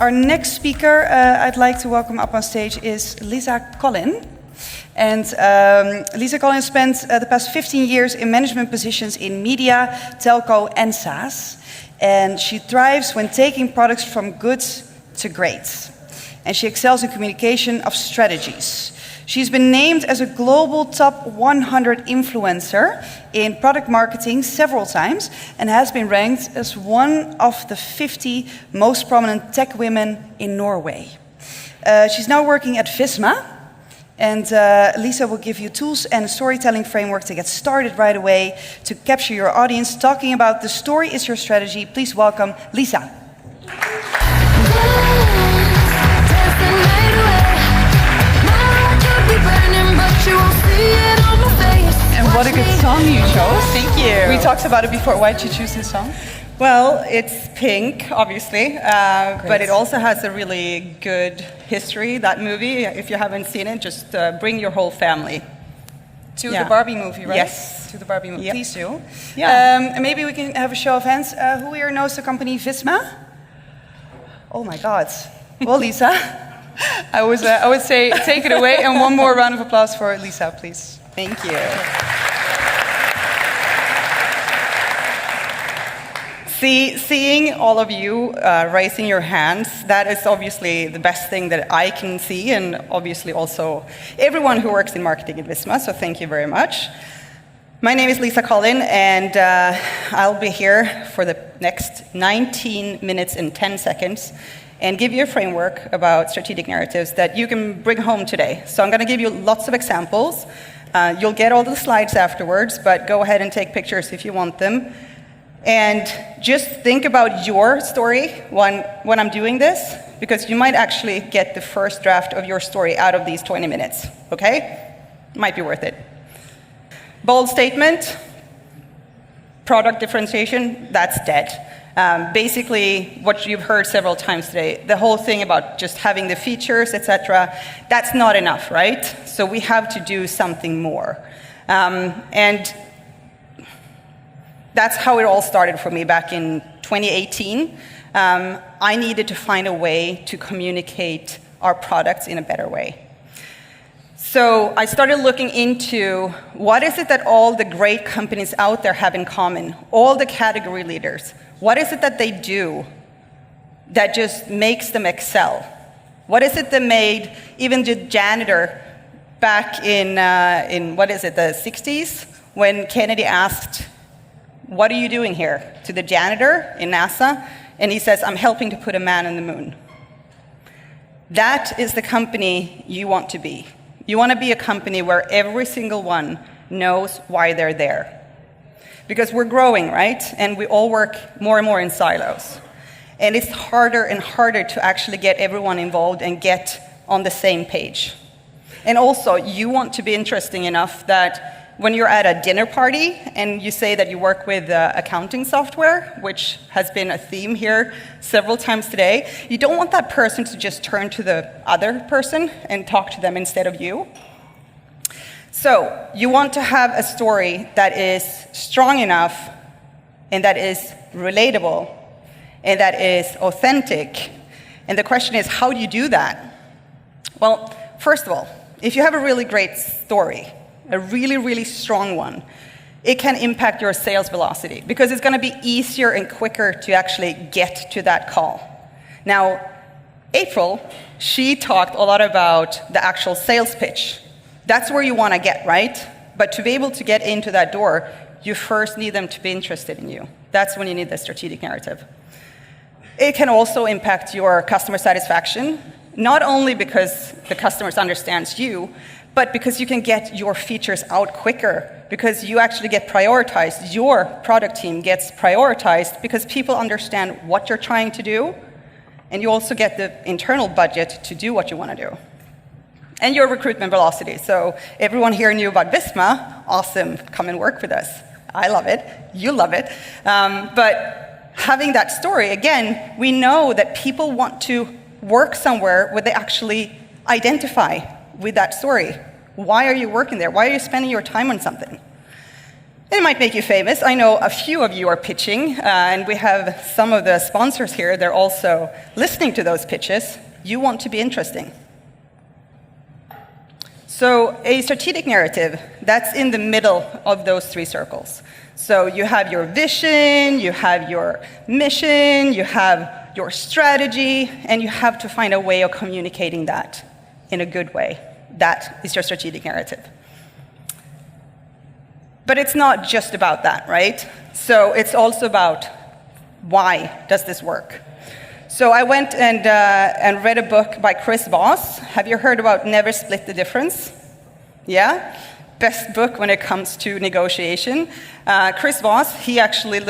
Our next speaker I'd like to welcome up on stage is Liza Collin. And Liza Collin spent the past 15 years in management positions in media, telco, and SaaS. And she thrives when taking products from good to great. And she excels in communication of strategies. She's been named as a global top 100 influencer in product marketing several times and has been ranked as one of the 50 most prominent tech women in Norway. She's now working at Visma, and Liza will give you tools and a storytelling framework to get started right away to capture your audience. Talking about the story is your strategy. Please welcome Liza. And what a good song you chose. Thank you. We talked about it before. Why did you choose this song? Well, it's Pink, obviously, but it also has a really good history, that movie. If you haven't seen it, just bring your whole family. To the Barbie movie, right? Yes. To the Barbie movie. Yep. Please do. Yeah. And maybe we can have a show of hands. Who here knows the company Visma? Oh my God. Well, Liza, I would say take it away, and one more round of applause for Liza, please. Thank you. Seeing all of you raising your hands, that is obviously the best thing that I can see, and obviously also everyone who works in marketing at Visma, so thank you very much. My name is Liza Collin, and I'll be here for the next 19 minutes and 10 seconds and give you a framework about strategic narratives that you can bring home today. So I'm going to give you lots of examples. You'll get all the slides afterwards, but go ahead and take pictures if you want them. And just think about your story when I'm doing this, because you might actually get the first draft of your story out of these 20 minutes, okay? Might be worth it. Bold statement, product differentiation, that's dead. Basically, what you've heard several times today, the whole thing about just having the features, etc., that's not enough, right? So we have to do something more. And that's how it all started for me back in 2018. I needed to find a way to communicate our products in a better way. So I started looking into what is it that all the great companies out there have in common, all the category leaders. What is it that they do that just makes them excel? What is it that made even the janitor back in what is it, the 60s, when Kennedy asked, "What are you doing here?" to the janitor in NASA, and he says, "I'm helping to put a man on the moon." That is the company you want to be. You want to be a company where every single one knows why they're there. Because we're growing, right? And we all work more and more in silos. And it's harder and harder to actually get everyone involved and get on the same page. And also, you want to be interesting enough that when you're at a dinner party and you say that you work with accounting software, which has been a theme here several times today, you don't want that person to just turn to the other person and talk to them instead of you. So you want to have a story that is strong enough and that is relatable and that is authentic. And the question is, how do you do that? Well, first of all, if you have a really great story, a really, really strong one, it can impact your sales velocity because it's going to be easier and quicker to actually get to that call. Now, April, she talked a lot about the actual sales pitch. That's where you want to get, right? But to be able to get into that door, you first need them to be interested in you. That's when you need the strategic narrative. It can also impact your customer satisfaction, not only because the customers understands you, but because you can get your features out quicker, because you actually get prioritized. Your product team gets prioritized because people understand what you're trying to do, and you also get the internal budget to do what you want to do. And your recruitment velocity. So everyone here knew about Visma. Awesome, come and work with us. I love it, you love it. But having that story, again, we know that people want to work somewhere where they actually identify with that story. Why are you working there? Why are you spending your time on something? It might make you famous. I know a few of you are pitching, and we have some of the sponsors here. They're also listening to those pitches. You want to be interesting. So a strategic narrative, that's in the middle of those three circles. So you have your vision, you have your mission, you have your strategy, and you have to find a way of communicating that in a good way. That is your strategic narrative. But it's not just about that, right? So it's also about why does this work? So I went and read a book by Chris Voss. Have you heard about Never Split the Difference? Yeah? Best book when it comes to negotiation. Chris Voss, he actually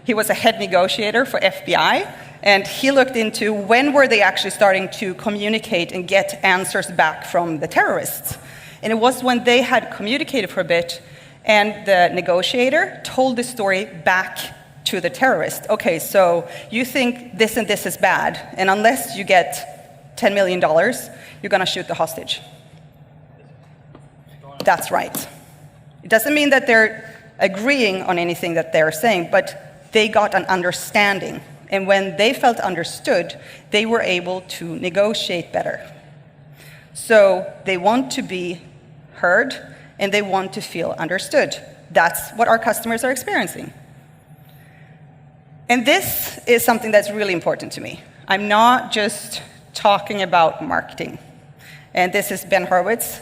he was a head negotiator for FBI, and he looked into when were they actually starting to communicate and get answers back from the terrorists. And it was when they had communicated for a bit, and the negotiator told the story back to the terrorist. Okay, so you think this and this is bad, and unless you get $10 million, you're going to shoot the hostage. That's right. It doesn't mean that they're agreeing on anything that they're saying, but they got an understanding. And when they felt understood, they were able to negotiate better. So they want to be heard, and they want to feel understood. That's what our customers are experiencing. And this is something that's really important to me. I'm not just talking about marketing. And this is Ben Horowitz,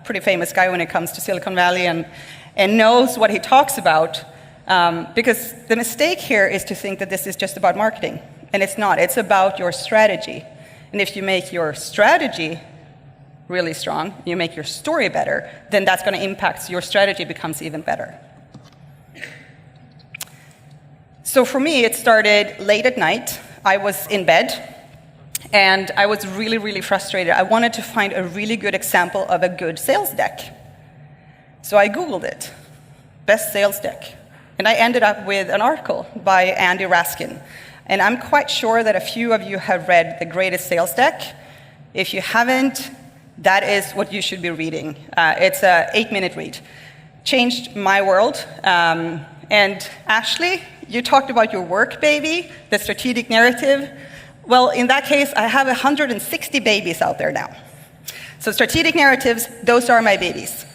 pretty famous guy when it comes to Silicon Valley, and knows what he talks about. Because the mistake here is to think that this is just about marketing. And it's not. It's about your strategy. And if you make your strategy really strong, you make your story better, then that's going to impact your strategy becomes even better. So for me, it started late at night. I was in bed, and I was really, really frustrated. I wanted to find a really good example of a good sales deck. So I Googled it, best sales deck. And I ended up with an article by Andy Raskin. And I'm quite sure that a few of you have read The Greatest Sales Deck. If you haven't, that is what you should be reading. It's an 8-minute read. Changed my world. And Ashley, you talked about your work baby, the strategic narrative. Well, in that case, I have 160 babies out there now. So strategic narratives, those are my babies.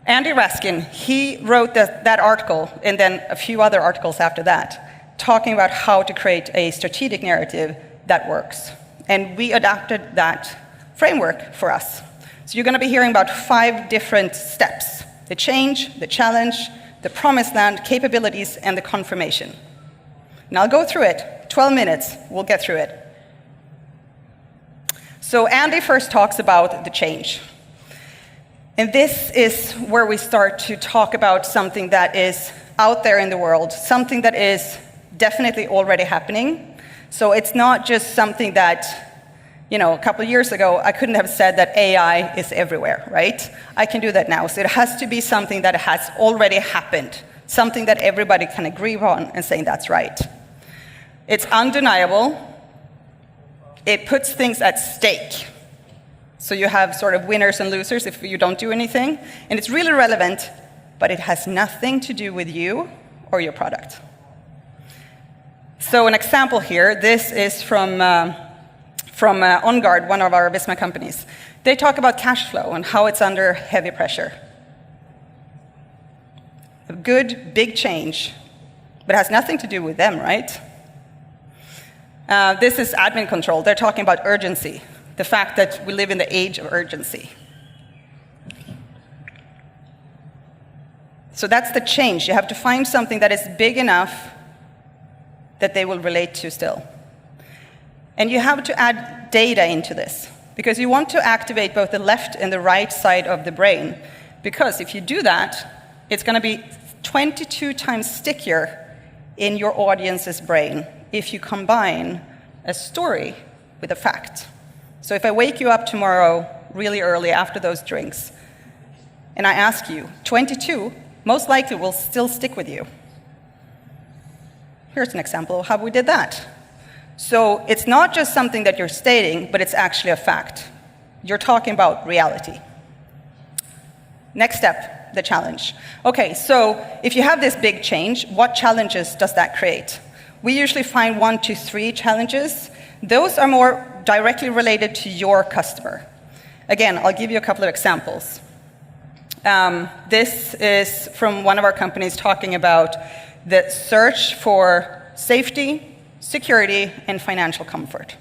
Andy Raskin, he wrote that article, and then a few other articles after that, talking about how to create a strategic narrative that works. And we adapted that framework for us. So you're going to be hearing about 5 different steps: the change, the challenge, the promised land, capabilities, and the confirmation. And I'll go through it. 12 minutes, we'll get through it. So Andy first talks about the change. And this is where we start to talk about something that is out there in the world, something that is definitely already happening. So it's not just something that, a couple of years ago, I couldn't have said that AI is everywhere, right? I can do that now. So it has to be something that has already happened, something that everybody can agree on and saying that's right. It's undeniable. It puts things at stake. So you have sort of winners and losers if you don't do anything. And it's really relevant, but it has nothing to do with you or your product. So an example here, this is from OnGuard, one of our Visma companies. They talk about cash flow and how it's under heavy pressure. A good, big change, but it has nothing to do with them, right? This is admin control. They're talking about urgency. The fact that we live in the age of urgency. So that's the change. You have to find something that is big enough that they will relate to still. And you have to add data into this, because you want to activate both the left and the right side of the brain. Because if you do that, it's going to be 22 times stickier in your audience's brain if you combine a story with a fact. So if I wake you up tomorrow really early after those drinks, and I ask you, 22 most likely will still stick with you. Here's an example of how we did that. So it's not just something that you're stating, but it's actually a fact. You're talking about reality. Next step, the challenge. Okay, so if you have this big change, what challenges does that create? We usually find 1 to 3 challenges. Those are more directly related to your customer. Again, I'll give you a couple of examples. This is from one of our companies talking about the search for safety, security, and financial comfort.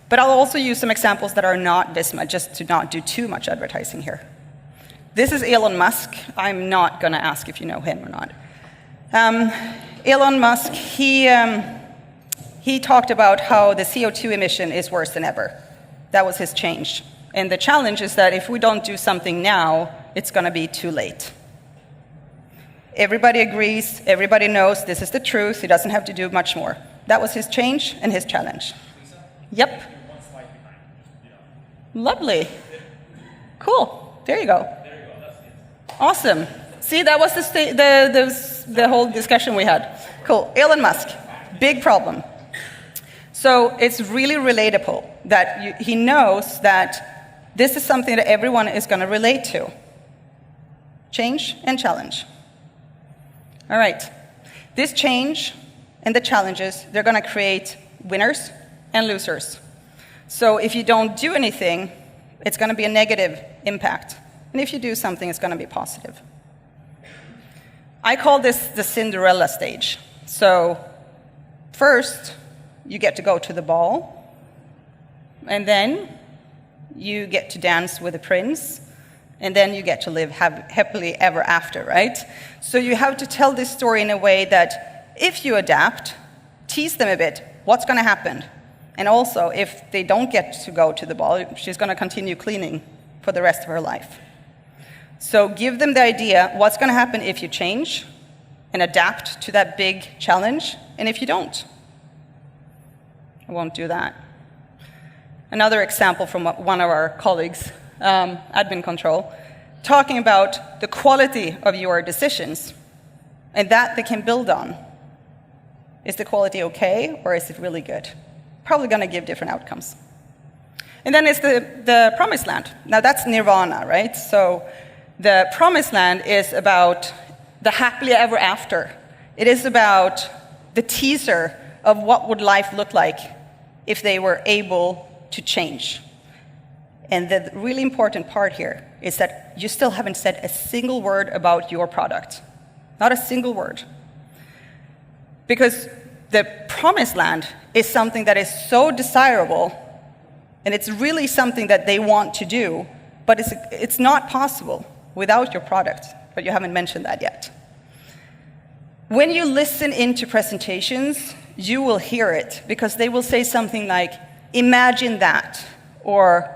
But I'll also use some examples that are not Visma, just to not do too much advertising here. This is Elon Musk. I'm not going to ask if you know him or not. Elon Musk, he talked about how the CO2 emission is worse than ever. That was his change. And the challenge is that if we don't do something now, it's going to be too late. Everybody agrees, everybody knows this is the truth, he doesn't have to do much more. That was his change and his challenge. Yep. Lovely. Cool. There you go. Awesome. See, that was the whole discussion we had. Cool. Elon Musk, big problem. So it's really relatable that he knows that this is something that everyone is going to relate to. Change and challenge. All right. This change and the challenges, they're going to create winners and losers. So if you don't do anything, it's going to be a negative impact. And if you do something, it's going to be positive. I call this the Cinderella stage. So first, you get to go to the ball, and then you get to dance with the prince, and then you get to live happily ever after, right? So you have to tell this story in a way that if you adapt, tease them a bit, what's going to happen? And also, if they don't get to go to the ball, she's going to continue cleaning for the rest of her life. So give them the idea, what's going to happen if you change and adapt to that big challenge, and if you don't. I won't do that. Another example from one of our colleagues, admin control, talking about the quality of your decisions, and that they can build on. Is the quality okay, or is it really good? Probably going to give different outcomes. And then it's the promised land. Now that's nirvana, right? So the promised land is about the happily ever after. It is about the teaser of what would life look like if they were able to change. And the really important part here is that you still haven't said a single word about your product. Not a single word. Because the promised land is something that is so desirable, and it's really something that they want to do, but it's not possible without your product, but you haven't mentioned that yet. When you listen into presentations, you will hear it, because they will say something like, imagine that, or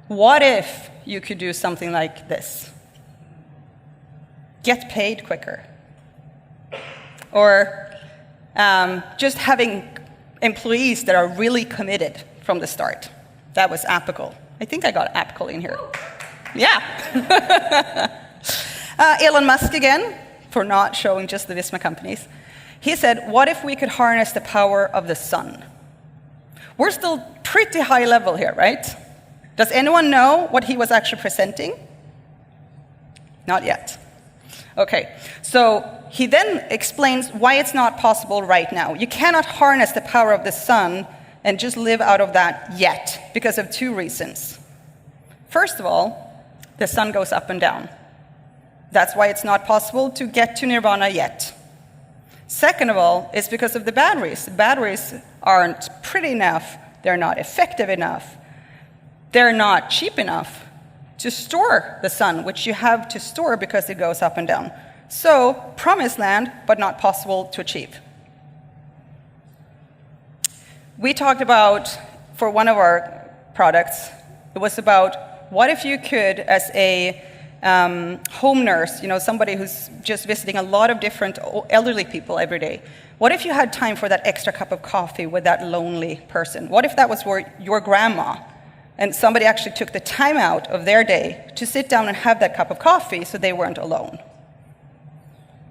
what if you could do something like this? Get paid quicker. Or just having employees that are really committed from the start. That was apical. I think I got apical in here. Yeah. Elon Musk again, for not showing just the Visma companies. He said, what if we could harness the power of the sun? We're still pretty high level here, right? Does anyone know what he was actually presenting? Not yet. Okay, so he then explains why it's not possible right now. You cannot harness the power of the sun and just live out of that yet, because of 2 reasons. First of all, the sun goes up and down. That's why it's not possible to get to nirvana yet. Second of all, it's because of the batteries. The batteries aren't pretty enough, they're not effective enough, they're not cheap enough to store the sun, which you have to store because it goes up and down. So, promised land, but not possible to achieve. We talked about, for one of our products, it was about what if you could, as a home nurse, somebody who's just visiting a lot of different elderly people every day, what if you had time for that extra cup of coffee with that lonely person? What if that was your grandma, and somebody actually took the time out of their day to sit down and have that cup of coffee so they weren't alone?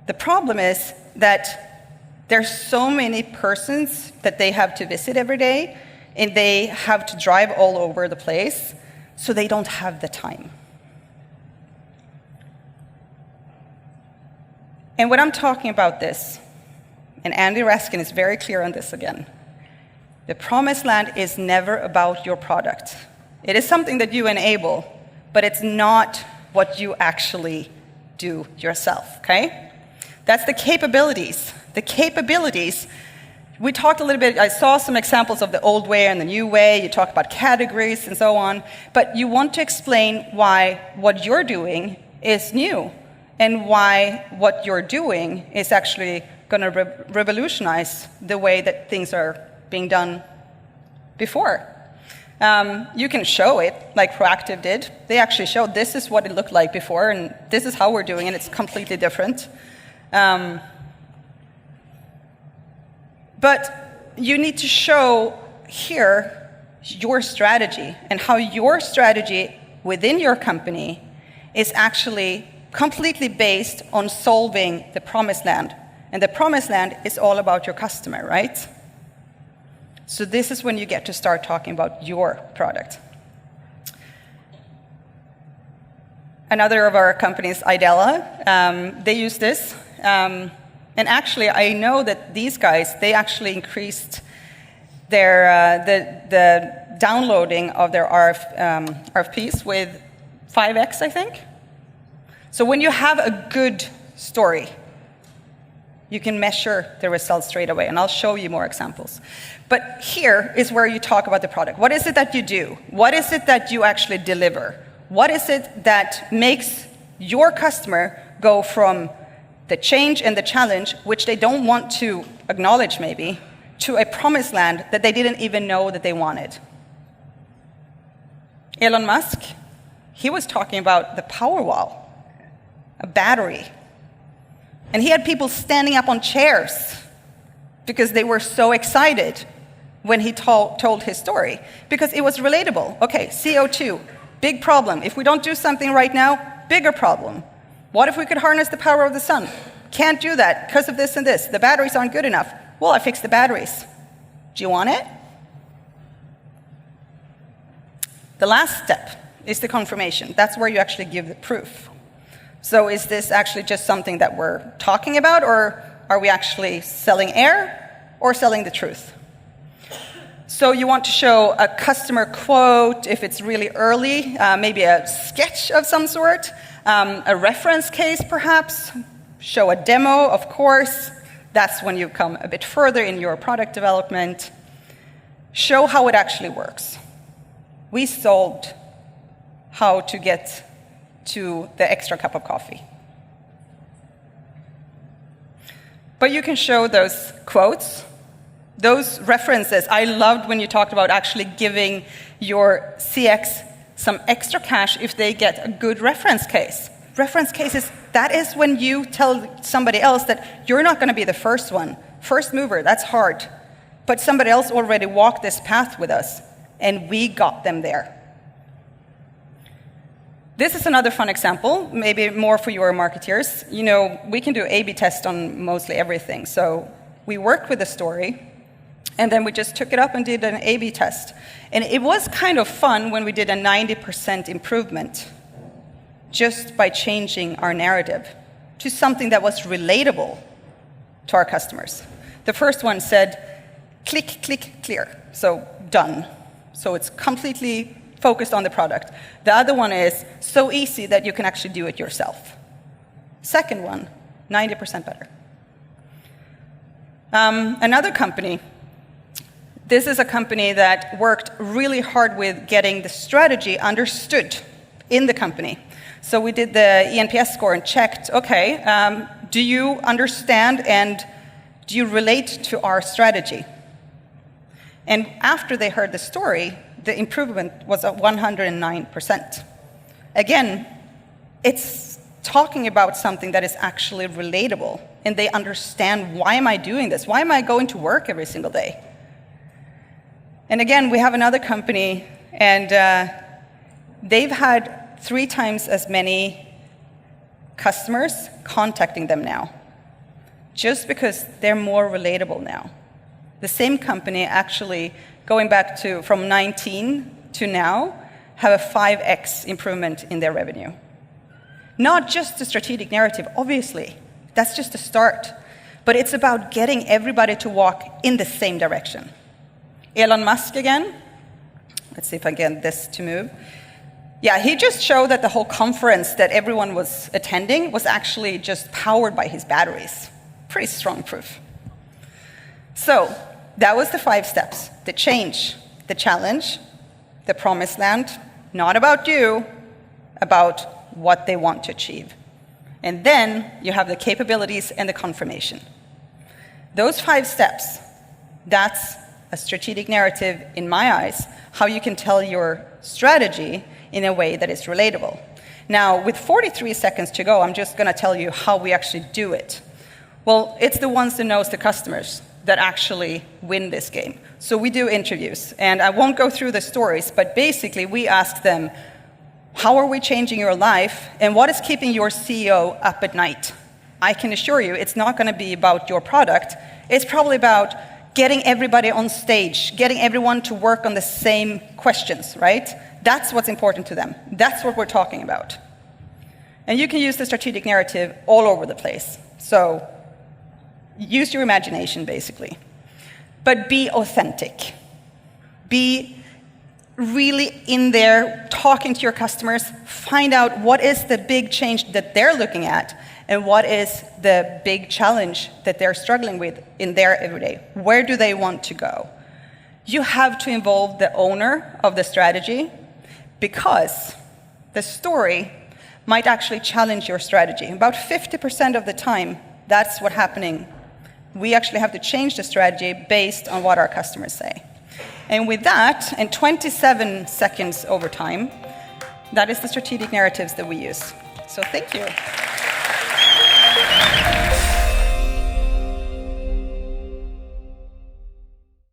The problem is that there's so many persons that they have to visit every day, and they have to drive all over the place, so they don't have the time. And when I'm talking about this, and Andy Raskin is very clear on this again, the promised land is never about your product. It is something that you enable, but it's not what you actually do yourself, okay? That's the capabilities. The capabilities, we talked a little bit, I saw some examples of the old way and the new way, you talked about categories and so on, but you want to explain why what you're doing is new and why what you're doing is actually going to revolutionize the way that things are being done before. You can show it, like Proactive did. They actually showed this is what it looked like before, and this is how we're doing it. It's completely different. But you need to show here your strategy and how your strategy within your company is actually completely based on solving the promised land. And the promised land is all about your customer, right? So this is when you get to start talking about your product. Another of our companies, Idella, they use this. And actually, I know that these guys, they actually increased their the downloading of their RFPs with 5x, I think. So when you have a good story, you can measure the results straight away, and I'll show you more examples. But here is where you talk about the product. What is it that you do? What is it that you actually deliver? What is it that makes your customer go from the change and the challenge, which they don't want to acknowledge maybe, to a promised land that they didn't even know that they wanted? Elon Musk, he was talking about the Powerwall, a battery. And he had people standing up on chairs because they were so excited when he told his story, because it was relatable. Okay, CO2, big problem. If we don't do something right now, bigger problem. What if we could harness the power of the sun? Can't do that because of this and this. The batteries aren't good enough. Well, I fixed the batteries. Do you want it? The last step is the confirmation. That's where you actually give the proof. So is this actually just something that we're talking about, or are we actually selling air or selling the truth? So you want to show a customer quote if it's really early, maybe a sketch of some sort, a reference case perhaps, show a demo, of course. That's when you come a bit further in your product development. Show how it actually works. We solved how to get to the extra cup of coffee. But you can show those quotes, those references. I loved when you talked about actually giving your CX some extra cash if they get a good reference case. Reference cases, that is when you tell somebody else that you're not going to be the first one. First mover, that's hard. But somebody else already walked this path with us, and we got them there. This is another fun example, maybe more for your marketeers. You know, we can do A/B tests on mostly everything. So we worked with the story, and then we just took it up and did an A/B test. And it was kind of fun when we did a 90% improvement just by changing our narrative to something that was relatable to our customers. The first one said, click, click, clear. So done. So it's completely focused on the product. The other one is so easy that you can actually do it yourself. Second one, 90% better. Another company, this is a company that worked really hard with getting the strategy understood in the company. So we did the ENPS score and checked, okay, do you understand and do you relate to our strategy? And after they heard the story, the improvement was at 109%. Again, it's talking about something that is actually relatable, and they understand, why am I doing this? Why am I going to work every single day? And again, we have another company, and they've had 3 times as many customers contacting them now, just because they're more relatable now. The same company actually, going back to from 19 to now, have a 5x improvement in their revenue. Not just the strategic narrative, obviously. That's just a start. But it's about getting everybody to walk in the same direction. Elon Musk again. Let's see if I get this to move. Yeah, he just showed that the whole conference that everyone was attending was actually just powered by his batteries. Pretty strong proof. So that was the 5 steps. The change, the challenge, the promised land, not about you, about what they want to achieve. And then you have the capabilities and the confirmation. Those 5 steps, that's a strategic narrative in my eyes, how you can tell your strategy in a way that is relatable. Now, with 43 seconds to go, I'm just going to tell you how we actually do it. Well, it's the ones that knows the customers that actually win this game. So we do interviews, and I won't go through the stories, but basically we ask them, how are we changing your life, and what is keeping your CEO up at night? I can assure you it's not going to be about your product. It's probably about getting everybody on stage, getting everyone to work on the same questions, right? That's what's important to them. That's what we're talking about. And you can use the strategic narrative all over the place. So use your imagination, basically. But be authentic. Be really in there, talking to your customers. Find out what is the big change that they're looking at, and what is the big challenge that they're struggling with in their everyday. Where do they want to go? You have to involve the owner of the strategy, because the story might actually challenge your strategy. About 50% of the time, that's what's happening. We actually have to change the strategy based on what our customers say. And with that, and 27 seconds over time, that is the strategic narratives that we use. So thank you.